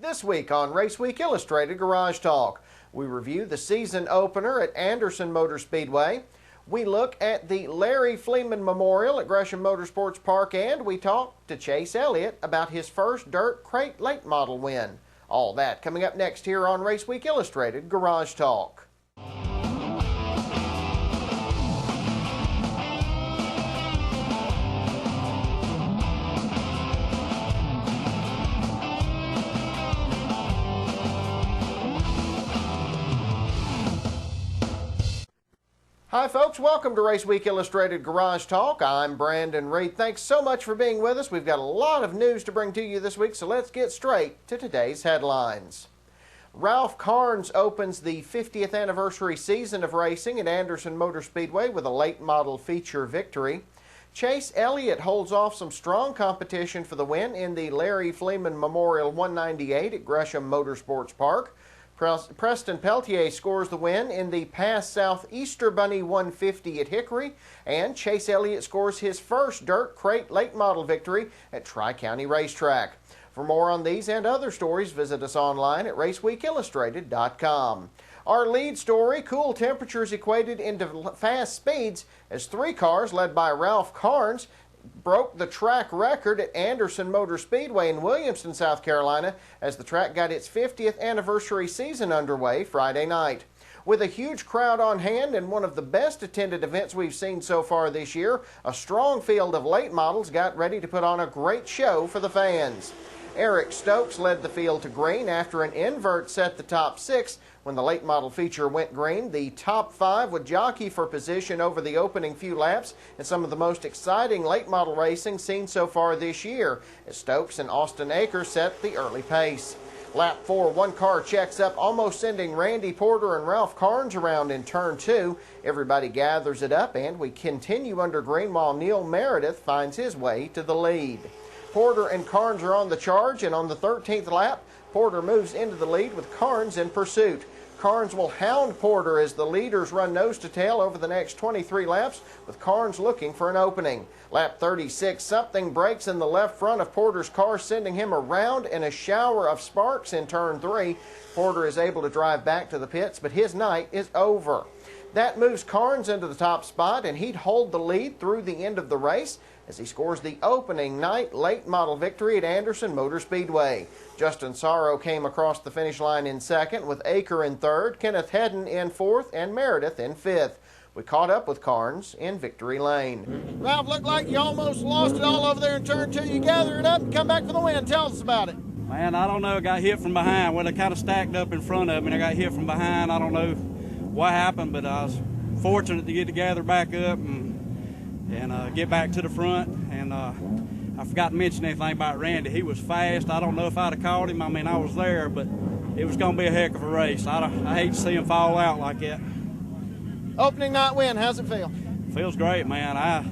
This week on Raceweek Illustrated Garage Talk, we review the season opener at Anderson Motor Speedway. We look at the Larry Fleeman Memorial at Gresham Motorsports Park, and we talk to Chase Elliott about his first dirt crate late model win. All that coming up next here on Raceweek Illustrated Garage Talk. Hi folks, welcome to Raceweek Illustrated Garage Talk. I'm Brandon Reed. Thanks so much for being with us. We've got a lot of news to bring to you this week, so let's get straight to today's headlines. Ralph Carnes opens the 50th anniversary season of racing at Anderson Motor Speedway with a late model feature victory. Chase Elliott holds off some strong competition for the win in the Larry Fleeman Memorial 198 at Gresham Motorsports Park. Preston Peltier scores the win in the Pass South Easter Bunny 150 at Hickory, and Chase Elliott scores his first dirt crate late model victory at Tri-County Racetrack. For more on these and other stories, visit us online at raceweekillustrated.com. Our lead story, cool temperatures equated into fast speeds as three cars led by Ralph Carnes broke the track record at Anderson Motor Speedway in Williamston, South Carolina, as the track got its 50th anniversary season underway Friday night. With a huge crowd on hand and one of the best attended events we've seen so far this year, a strong field of late models got ready to put on a great show for the fans. Eric Stokes led the field to green after an invert set the top six. When the late model feature went green, the top five would jockey for position over the opening few laps in some of the most exciting late model racing seen so far this year, as Stokes and Austin Akers set the early pace. Lap 4, one car checks up, almost sending Randy Porter and Ralph Carnes around in turn 2. Everybody gathers it up, and we continue under green while Neil Meredith finds his way to the lead. Porter and Carnes are on the charge, and on the 13th lap, Porter moves into the lead with Carnes in pursuit. Carnes will hound Porter as the leaders run nose to tail over the next 23 laps, with Carnes looking for an opening. Lap 36, something breaks in the left front of Porter's car, sending him around in a shower of sparks in turn 3. Porter is able to drive back to the pits, but his night is over. That moves Carnes into the top spot, and he'd hold the lead through the end of the race as he scores the opening night late model victory at Anderson Motor Speedway. Justin Sorrow came across the finish line in second, with Aker in third, Kenneth Hedden in fourth, and Meredith in fifth. We caught up with Carnes in victory lane. Ralph, looked like you almost lost it all over there in turn 2. You gather it up and come back for the win. Tell us about it. Man, I don't know. I got hit from behind. Well, they kind of stacked up in front of me, and I got hit from behind. I don't know what happened, but I was fortunate to get to gather back up and get back to the front. And I forgot to mention anything about Randy. He was fast. I don't know if I'd have caught him. I mean, I was there, but it was going to be a heck of a race. I hate to see him fall out like that. Opening night win, how's it feel? Feels great, man. I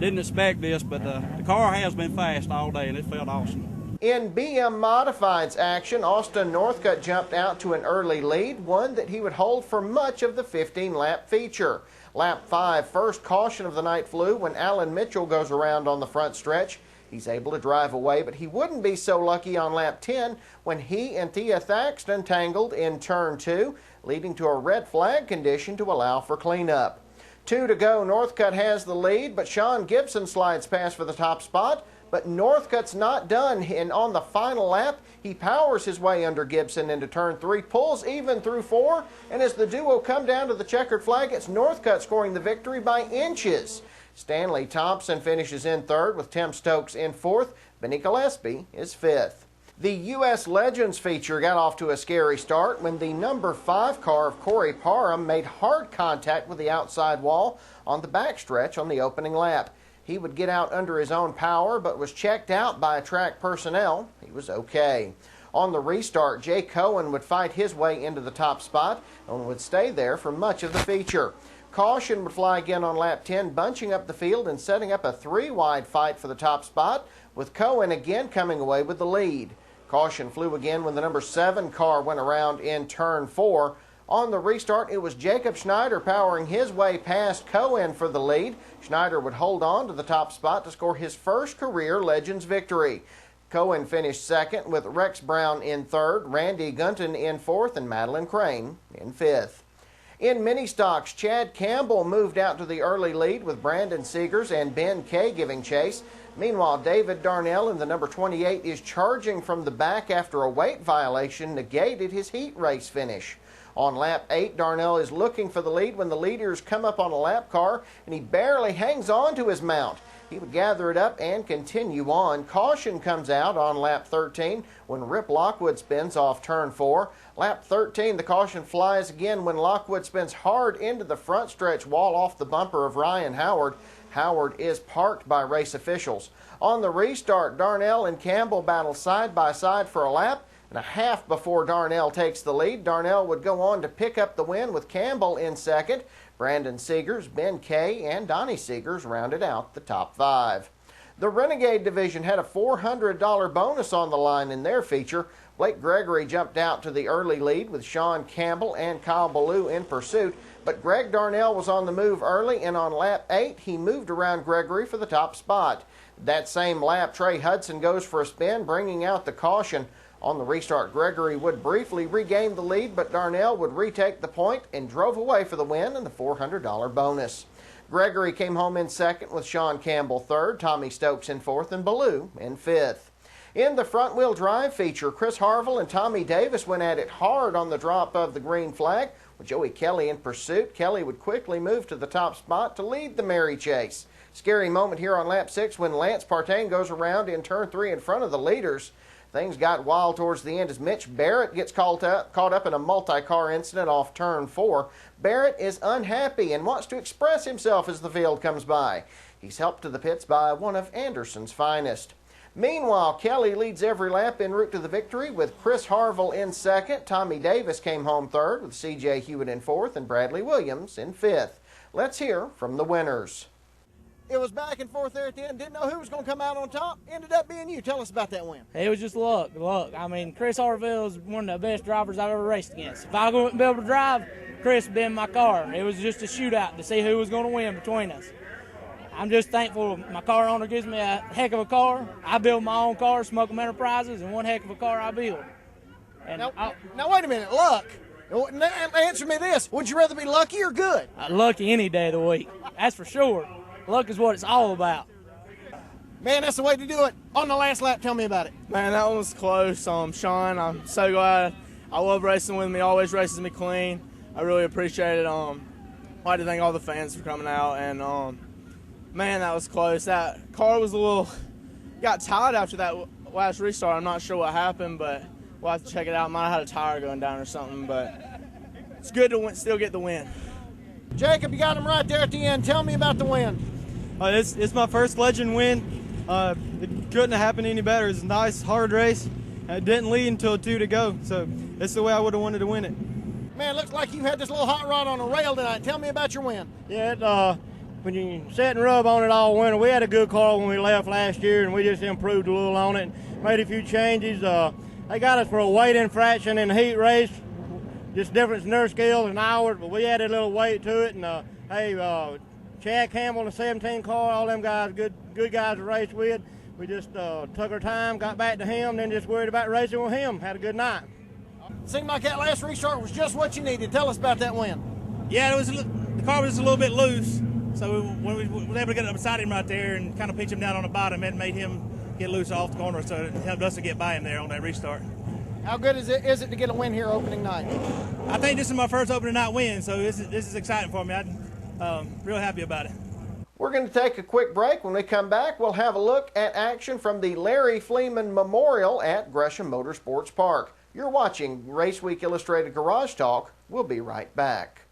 didn't expect this, but the car has been fast all day, and it felt awesome. In BM Modifieds action, Austin Northcutt jumped out to an early lead, one that he would hold for much of the 15-lap feature. Lap 5, first caution of the night flew when Alan Mitchell goes around on the front stretch. He's able to drive away, but he wouldn't be so lucky on lap 10 when he and Thea Thaxton tangled in turn 2, leading to a red flag condition to allow for cleanup. 2 to go, Northcutt has the lead, but Sean Gibson slides past for the top spot. But Northcutt's not done, and on the final lap, he powers his way under Gibson into turn 3, pulls even through 4, and as the duo come down to the checkered flag, it's Northcutt scoring the victory by inches. Stanley Thompson finishes in third, with Tim Stokes in fourth. Benny Gillespie is fifth. The U.S. Legends feature got off to a scary start when the number 5 car of Corey Parham made hard contact with the outside wall on the backstretch on the opening lap. He would get out under his own power, but was checked out by track personnel. He was okay. On the restart, Jay Cohen would fight his way into the top spot and would stay there for much of the feature. Caution would fly again on lap 10, bunching up the field and setting up a 3-wide fight for the top spot, with Cohen again coming away with the lead. Caution flew again when the number 7 car went around in turn 4. On the restart, it was Jacob Schneider powering his way past Cohen for the lead. Schneider would hold on to the top spot to score his first career Legends victory. Cohen finished second with Rex Brown in third, Randy Gunton in fourth, and Madeline Crane in fifth. In mini stocks, Chad Campbell moved out to the early lead with Brandon Seegers and Ben Kay giving chase. Meanwhile, David Darnell in the number 28 is charging from the back after a weight violation negated his heat race finish. On lap 8, Darnell is looking for the lead when the leaders come up on a lap car, and he barely hangs on to his mount. He would gather it up and continue on. Caution comes out on lap 13 when Rip Lockwood spins off turn 4. Lap 13, the caution flies again when Lockwood spins hard into the front stretch wall off the bumper of Ryan Howard. Howard is parked by race officials. On the restart, Darnell and Campbell battle side by side for a lap and a half before Darnell takes the lead. Darnell would go on to pick up the win with Campbell in second. Brandon Seegers, Ben Kay, and Donnie Seegers rounded out the top 5. The Renegade division had a $400 bonus on the line in their feature. Blake Gregory jumped out to the early lead with Sean Campbell and Kyle Ballou in pursuit, but Greg Darnell was on the move early, and on lap 8 he moved around Gregory for the top spot. That same lap, Trey Hudson goes for a spin, bringing out the caution. On the restart, Gregory would briefly regain the lead, but Darnell would retake the point and drove away for the win and the $400 bonus. Gregory came home in second with Sean Campbell third, Tommy Stokes in fourth, and Ballou in fifth. In the front-wheel drive feature, Chris Harville and Tommy Davis went at it hard on the drop of the green flag. With Joey Kelly in pursuit, Kelly would quickly move to the top spot to lead the merry chase. Scary moment here on lap 6 when Lance Partain goes around in turn 3 in front of the leaders. Things got wild towards the end as Mitch Barrett gets caught up in a multi-car incident off turn 4. Barrett is unhappy and wants to express himself as the field comes by. He's helped to the pits by one of Anderson's finest. Meanwhile, Kelly leads every lap en route to the victory with Chris Harville in second. Tommy Davis came home third with C.J. Hewitt in fourth and Bradley Williams in fifth. Let's hear from the winners. It was back and forth there at the end. Didn't know who was going to come out on top. Ended up being you. Tell us about that win. It was just luck. I mean, Chris Harville is one of the best drivers I've ever raced against. If I wouldn't be able to drive, Chris would be in my car. It was just a shootout to see who was going to win between us. I'm just thankful my car owner gives me a heck of a car. I build my own car, Smoke'em Enterprises, and one heck of a car I build. And now wait a minute. Luck. Answer me this. Would you rather be lucky or good? Lucky any day of the week. That's for sure. Luck is what it's all about. Man, that's the way to do it. On the last lap, tell me about it. Man, that one was close. Sean, I'm so glad. I love racing with him. He always races me clean. I really appreciate it. I'd like to thank all the fans for coming out. And, man, that was close. That car was got tired after that last restart. I'm not sure what happened, but we'll have to check it out. Might have had a tire going down or something, but it's good to still get the win. Jacob, you got him right there at the end. Tell me about the win. It's my first Legend win. It couldn't have happened any better. It's a nice, hard race. It didn't lead until 2 to go, so it's the way I would have wanted to win it. Man, looks like you had this little hot rod on a rail tonight. Tell me about your win. Yeah, when you set and rub on it all winter, we had a good car when we left last year, and we just improved a little on it, made a few changes. They got us for a weight infraction in the heat race, just difference in their skills and ours, but we added a little weight to it. And Chad Campbell in the 17 car, all them guys, good guys to race with. We just took our time, got back to him, then just worried about racing with him. Had a good night. Seemed like that last restart was just what you needed. Tell us about that win. Yeah, the car was just a little bit loose, so when we were able to get up beside him right there and kind of pinch him down on the bottom, it made him get loose off the corner, so it helped us to get by him there on that restart. How good is it to get a win here opening night? I think this is my first opening night win, so this is exciting for me. I'm real happy about it. We're going to take a quick break. When we come back, we'll have a look at action from the Larry Fleeman Memorial at Gresham Motorsports Park. You're watching Raceweek Illustrated Garage Talk. We'll be right back.